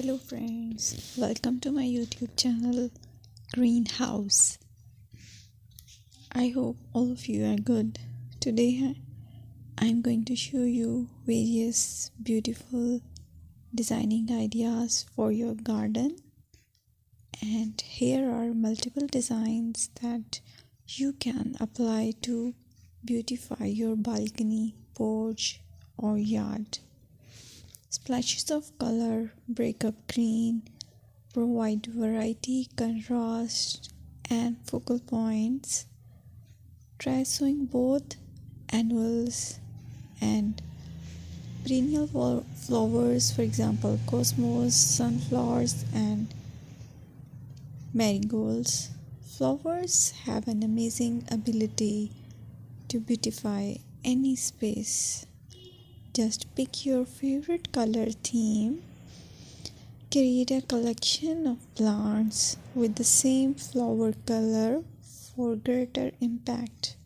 Hello friends, welcome to my YouTube channel Greenhouse. I hope all of you are good. Today I'm going to show you various beautiful designing ideas for your garden, and here are multiple designs that you can apply to beautify your balcony, porch or yard. Splashes of color break up green, provide variety, contrast, and focal points. Try sowing both annuals and perennial flowers, for example, cosmos, sunflowers, and marigolds. Flowers have an amazing ability to beautify any space. Just pick your favorite color theme. Create a collection of plants with the same flower color for greater impact.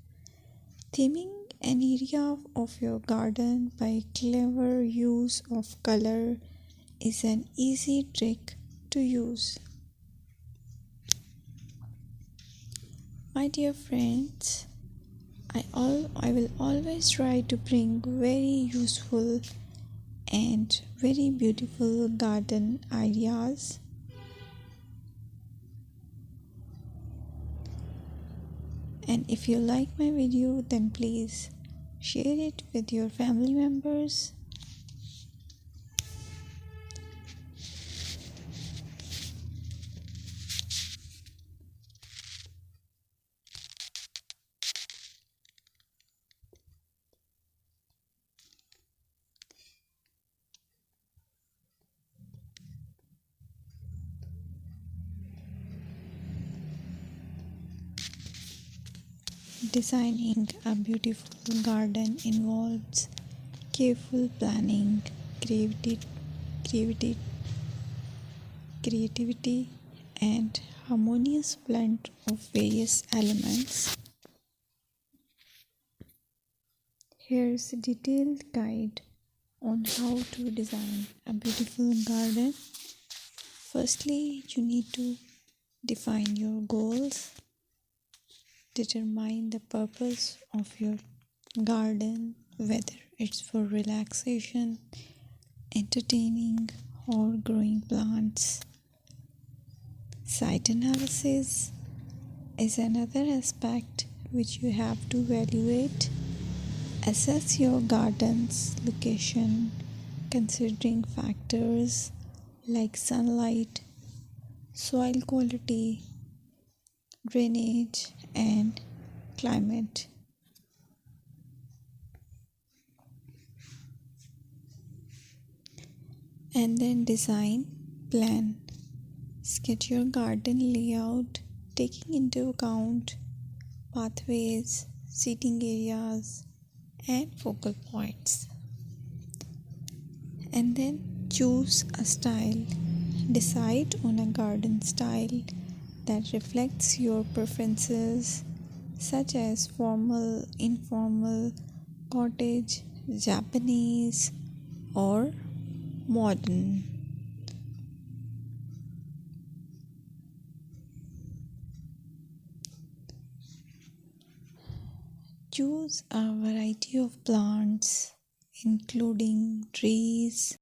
Theming an area of your garden by clever use of color is an easy trick to use. My dear friends, I will always try to bring very useful and very beautiful garden ideas. And if you like my video, then please share it with your family members. Designing a beautiful garden involves careful planning, creativity, creativity, and harmonious blend of various elements. Here's a detailed guide on how to design a beautiful garden. Firstly, you need to define your goals. Determine the purpose of your garden, whether it's for relaxation, entertaining, or growing plants. Site analysis is another aspect which you have to evaluate. Assess your garden's location, considering factors like sunlight, soil quality, drainage, and climate. And then design, plan. Sketch your garden layout, taking into account pathways, seating areas, and focal points. And then choose a style. Decide on a garden style that reflects your preferences, such as formal, informal, cottage, Japanese, or modern. Choose a variety of plants, including trees,